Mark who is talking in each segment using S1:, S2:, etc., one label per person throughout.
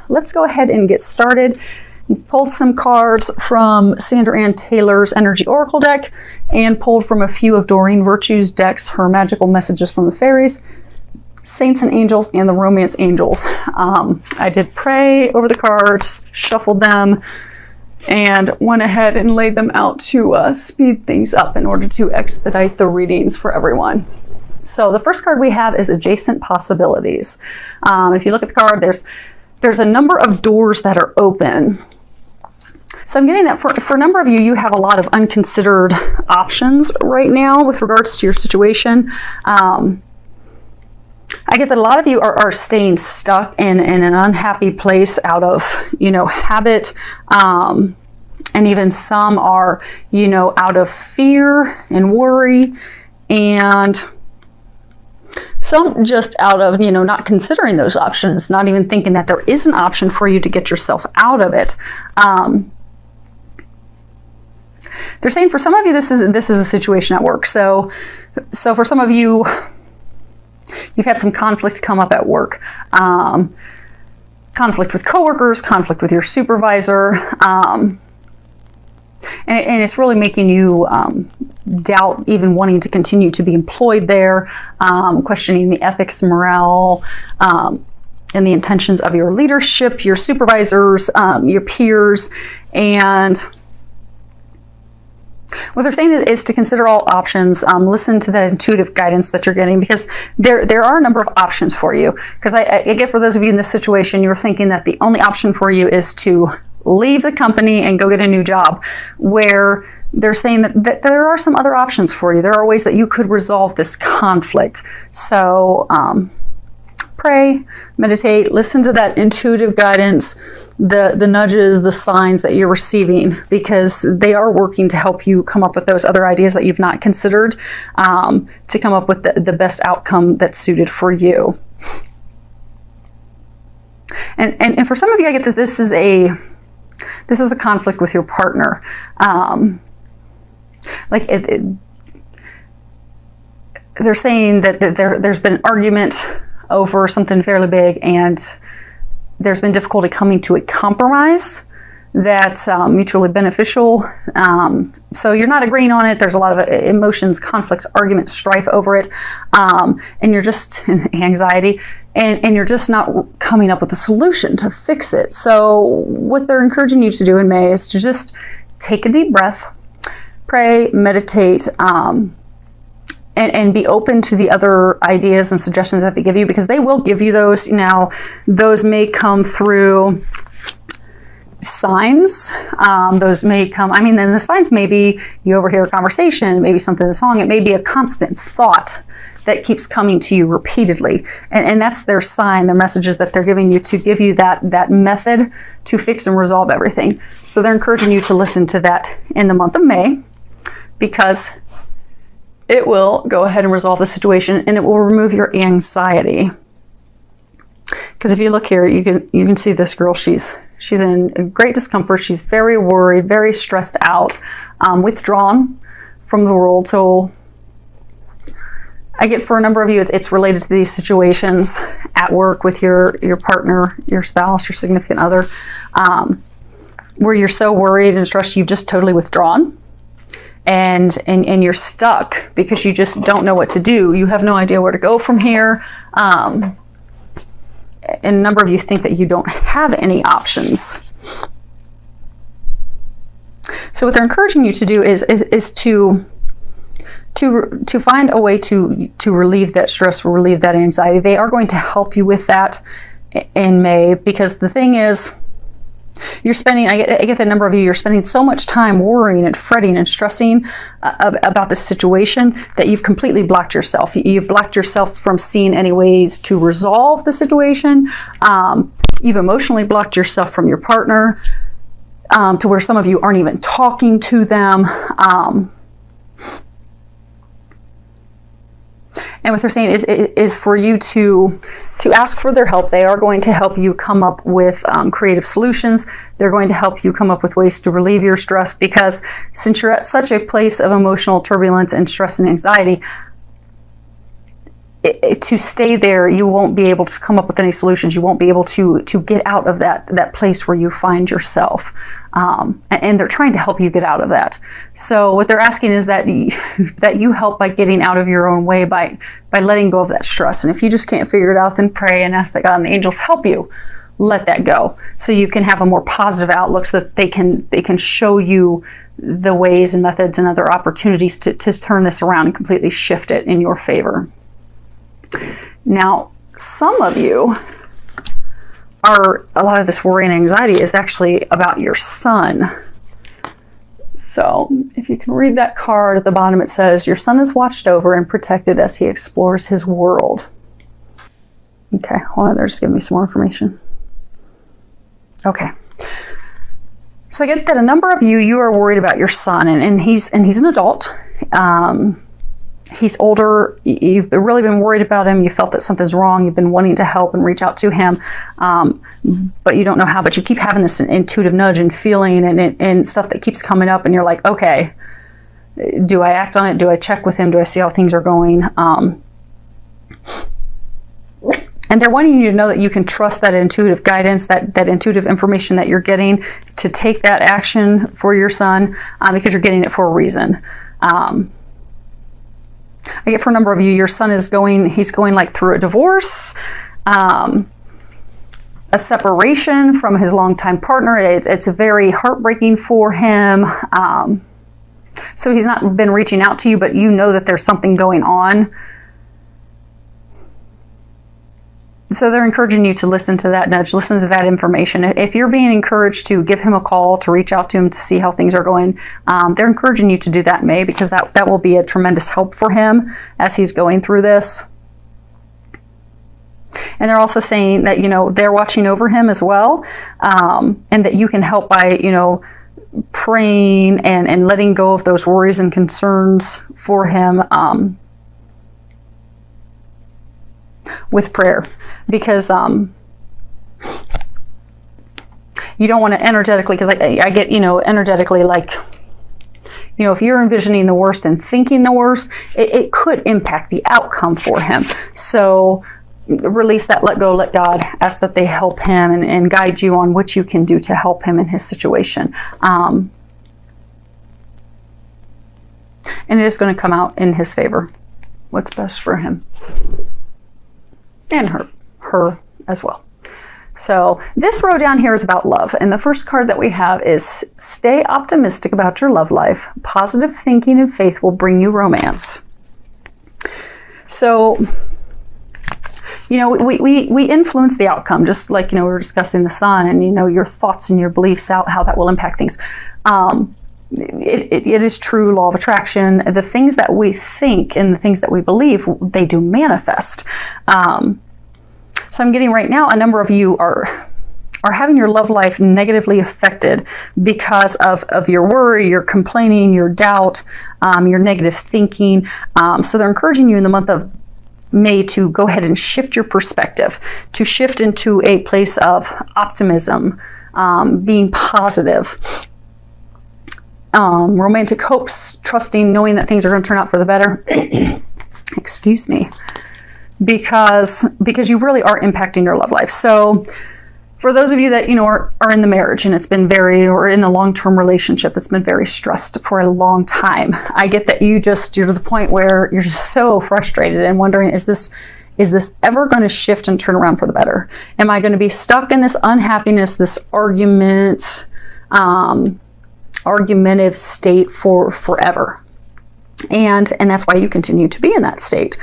S1: let's go ahead and get started. Pulled some cards from Sandra Ann Taylor's Energy Oracle deck and pulled from a few of Doreen Virtue's decks, her magical messages from the fairies, saints and angels, and the romance angels. I did pray over the cards, shuffled them, and went ahead and laid them out to speed things up in order to expedite the readings for everyone. So the first card we have is Adjacent Possibilities. If you look at the card, there's a number of doors that are open. So I'm getting that for a number of you, you have a lot of unconsidered options right now with regards to your situation. I get that a lot of you are staying stuck in an unhappy place out of, habit. And even some are, out of fear and worry, and some just out of, not considering those options, not even thinking that there is an option for you to get yourself out of it. They're saying for some of you, this is a situation at work. So for some of you, you've had some conflict come up at work. Conflict with coworkers, conflict with your supervisor. And it's really making you doubt even wanting to continue to be employed there, questioning the ethics, morale, and the intentions of your leadership, your supervisors, your peers. And what they're saying is to consider all options, listen to that intuitive guidance that you're getting, because there are a number of options for you. Because I get, for those of you in this situation, you're thinking that the only option for you is to leave the company and go get a new job, where they're saying that there are some other options for you. There are ways that you could resolve this conflict. So pray, meditate, listen to that intuitive guidance, the nudges, the signs that you're receiving, because they are working to help you come up with those other ideas that you've not considered, to come up with the best outcome that's suited for you. And for some of you, I get that this is a conflict with your partner. They're saying that there's been an argument over something fairly big, and there's been difficulty coming to a compromise that's mutually beneficial. So you're not agreeing on it. There's a lot of emotions, conflicts, arguments, strife over it, and you're just in anxiety. And you're just not coming up with a solution to fix it. So what they're encouraging you to do in May is to just take a deep breath, pray, meditate, and be open to the other ideas and suggestions that they give you, because they will give you those. Now, those may come through signs. Those may come, and the signs may be you overhear a conversation, maybe something in a song. It may be a constant thought that keeps coming to you repeatedly. And that's their sign, their messages that they're giving you to give you that method to fix and resolve everything. So they're encouraging you to listen to that in the month of May, because it will go ahead and resolve the situation, and it will remove your anxiety. Because if you look here, you can see this girl, she's in great discomfort. She's very worried, very stressed out, withdrawn from the world. So I get, for a number of you, it's related to these situations at work with your partner, your spouse, your significant other, where you're so worried and stressed you've just totally withdrawn, and you're stuck because you just don't know what to do. You have no idea where to go from here. And a number of you think that you don't have any options. So what they're encouraging you to do is to find a way to relieve that stress, relieve that anxiety. They are going to help you with that in May, because the thing is, you're spending, I get the number of you, you're spending so much time worrying and fretting and stressing about this situation that you've completely blocked yourself. You've blocked yourself from seeing any ways to resolve the situation. You've emotionally blocked yourself from your partner, to where some of you aren't even talking to them. And what they're saying is for you to ask for their help. They are going to help you come up with creative solutions. They're going to help you come up with ways to relieve your stress, because since you're at such a place of emotional turbulence and stress and anxiety, to stay there, you won't be able to come up with any solutions. You won't be able to get out of that place where you find yourself. And they're trying to help you get out of that. So what they're asking is that you help by getting out of your own way, by letting go of that stress. And if you just can't figure it out, then pray and ask that God and the angels help you let that go, so you can have a more positive outlook, so that they can show you the ways and methods and other opportunities to turn this around and completely shift it in your favor. Now, some of you a lot of this worry and anxiety is actually about your son. So if you can read that card at the bottom, it says, your son is watched over and protected as he explores his world. Okay, hold on, they're just giving me some more information. Okay. So I get that a number of you are worried about your son, and he's an adult. He's older. You've really been worried about him. You felt that something's wrong. You've been wanting to help and reach out to him, but you don't know how. But you keep having this intuitive nudge and feeling and stuff that keeps coming up, and you're like, okay, do I act on it? Do I check with him? Do I see how things are going? And they're wanting you to know that you can trust that intuitive guidance, that intuitive information that you're getting, to take that action for your son, because you're getting it for a reason. I get for a number of you, your son he's going like through a divorce, a separation from his longtime partner. It's very heartbreaking for him. So he's not been reaching out to you, but you know that there's something going on. So they're encouraging you to listen to that nudge, listen to that information. If you're being encouraged to give him a call, to reach out to him to see how things are going, they're encouraging you to do that in May, because that will be a tremendous help for him as he's going through this. And they're also saying that, they're watching over him as well, and that you can help by, praying and letting go of those worries and concerns for him, with prayer, because you don't want to energetically, because I get, energetically, like, if you're envisioning the worst and thinking the worst, it could impact the outcome for him. So release that, let go, let God, ask that they help him and guide you on what you can do to help him in his situation. And it is going to come out in his favor, what's best for him. And her as well. So this row down here is about love. And the first card that we have is, stay optimistic about your love life. Positive thinking and faith will bring you romance. So, we influence the outcome, just like, we were discussing the sun and, your thoughts and your beliefs, how that will impact things. It is true law of attraction. The things that we think and the things that we believe, they do manifest. So I'm getting right now, a number of you are having your love life negatively affected because of your worry, your complaining, your doubt, your negative thinking. So they're encouraging you in the month of May to go ahead and shift your perspective, to shift into a place of optimism, being positive. Romantic hopes, trusting, knowing that things are going to turn out for the better. Excuse me. Because you really are impacting your love life. So for those of you that, are in the marriage and it's been or in a long-term relationship that's been very stressed for a long time, I get that you're to the point where you're just so frustrated and wondering, is this ever going to shift and turn around for the better? Am I going to be stuck in this unhappiness, this argumentative state for forever? And that's why you continue to be in that state.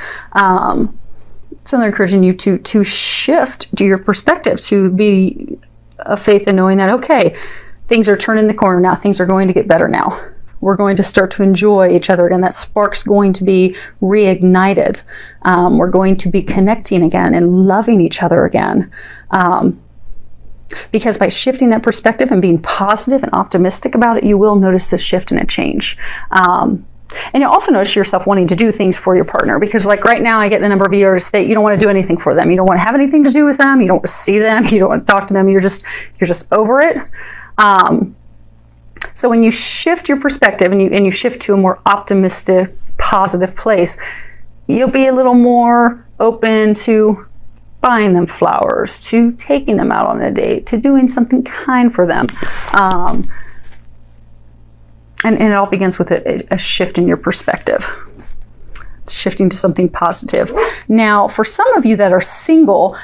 S1: So they're encouraging you to shift to your perspective, to be of faith in knowing that, okay, things are turning the corner now. Things are going to get better now. We're going to start to enjoy each other again. That spark's going to be reignited. We're going to be connecting again and loving each other again. Because by shifting that perspective and being positive and optimistic about it, you will notice a shift and a change. And you'll also notice yourself wanting to do things for your partner, because like right now I get a number of you to state you don't want to do anything for them. You don't want to have anything to do with them. You don't want to see them. You don't want to talk to them. You're just over it. So when you shift your perspective and you shift to a more optimistic, positive place, you'll be a little more open to buying them flowers, to taking them out on a date, to doing something kind for them. And it all begins with a shift in your perspective. It's shifting to something positive. Now, for some of you that are single,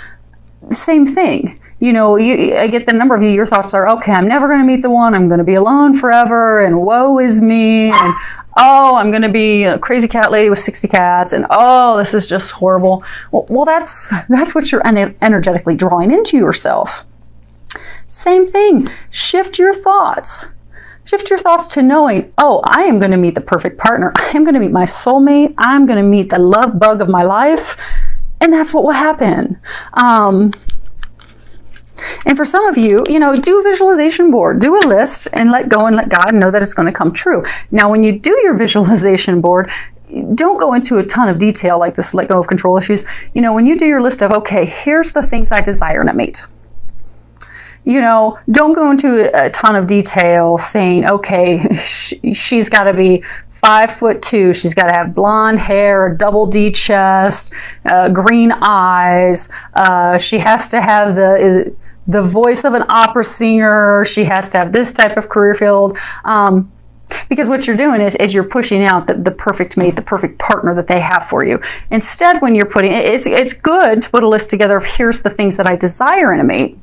S1: the same thing. You know, I get the number of you, your thoughts are, okay, I'm never going to meet the one. I'm going to be alone forever. And woe is me. And oh, I'm going to be a crazy cat lady with 60 cats. And oh, this is just horrible. Well, that's what you're energetically drawing into yourself. Same thing. Shift your thoughts. Shift your thoughts to knowing, oh, I am going to meet the perfect partner. I am going to meet my soulmate. I'm going to meet the love bug of my life. And that's what will happen. And for some of you, you know, do a visualization board, do a list, and let go and let God know that it's going to come true. Now, when you do your visualization board, don't go into a ton of detail like this, let go of control issues. You know, when you do your list of, okay, here's the things I desire in a mate. You know, don't go into a ton of detail saying, okay, she's got to be 5'2". She's got to have blonde hair, a double D chest, green eyes. She has to have the voice of an opera singer. She has to have this type of career field. Because what you're doing is you're pushing out the perfect mate, the perfect partner that they have for you. Instead, when you're putting, it's good to put a list together of here's the things that I desire in a mate.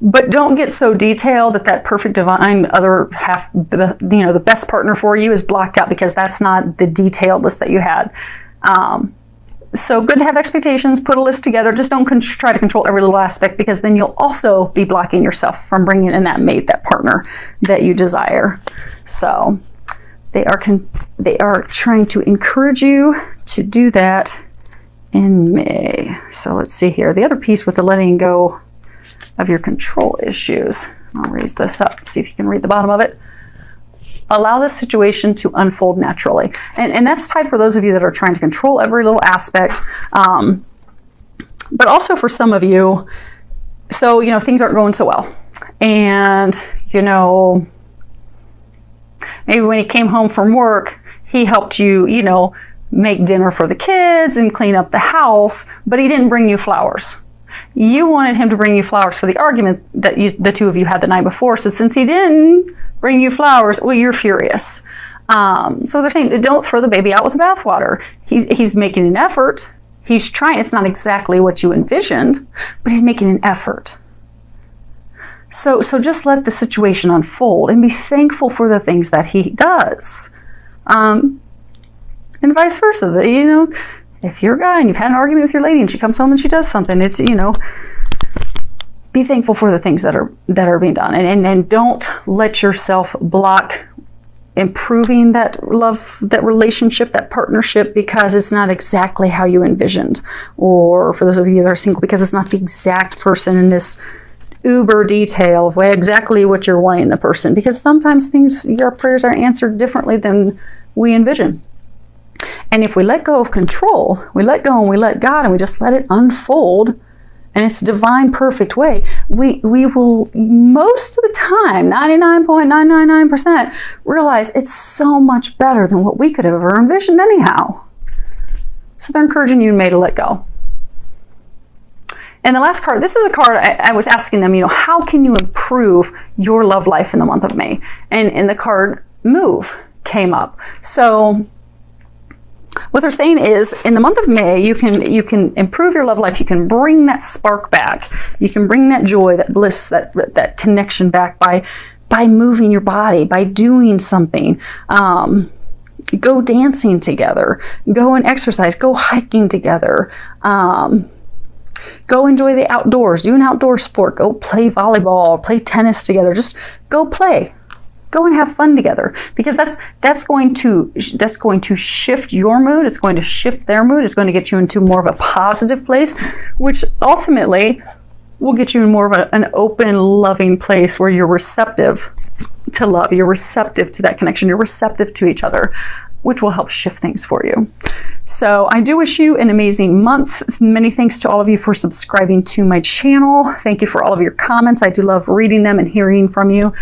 S1: But don't get so detailed that perfect divine other half, you know, the best partner for you is blocked out, because that's not the detailed list that you had. So good to have expectations, put a list together. Just don't try to control every little aspect, because then you'll also be blocking yourself from bringing in that mate, that partner that you desire. So they are trying to encourage you to do that in May. So let's see here. The other piece with the letting go of your control issues. I'll raise this up, see if you can read the bottom of it. Allow the situation to unfold naturally. And that's tied for those of you that are trying to control every little aspect. But also for some of you, so, you know, things aren't going so well. And, you know, maybe when he came home from work, he helped you, you know, make dinner for the kids and clean up the house, but he didn't bring you flowers. You wanted him to bring you flowers for the argument that the two of you had the night before. So since he didn't bring you flowers, well, you're furious. So they're saying, don't throw the baby out with the bathwater. He's making an effort. He's trying. It's not exactly what you envisioned, but he's making an effort. So just let the situation unfold and be thankful for the things that he does. And vice versa. You know, if you're a guy and you've had an argument with your lady and she comes home and she does something, it's, you know, be thankful for the things that are being done, and don't let yourself block improving that love, that relationship, that partnership, because it's not exactly how you envisioned. Or for those of you that are single, because it's not the exact person in this uber detail of exactly what you're wanting in the person, because sometimes your prayers are answered differently than we envision. And if we let go of control, we let go and we let God, and we just let it unfold in its divine, perfect way, we will, most of the time, 99.999%, realize it's so much better than what we could have ever envisioned anyhow. So they're encouraging you in May to let go. And the last card, this is a card I was asking them, you know, how can you improve your love life in the month of May? And the card Move came up. So what they're saying is, in the month of May, you can improve your love life. You can bring that spark back. You can bring that joy, that bliss, that connection back by moving your body, by doing something. Go dancing together. Go and exercise. Go hiking together. Go enjoy the outdoors. Do an outdoor sport. Go play volleyball. Play tennis together. Just go play. Go and have fun together, because that's going to shift your mood. It's going to shift their mood. It's going to get you into more of a positive place, which ultimately will get you in more of an open, loving place where you're receptive to love. You're receptive to that connection. You're receptive to each other, which will help shift things for you. So I do wish you an amazing month. Many thanks to all of you for subscribing to my channel. Thank you for all of your comments. I do love reading them and hearing from you.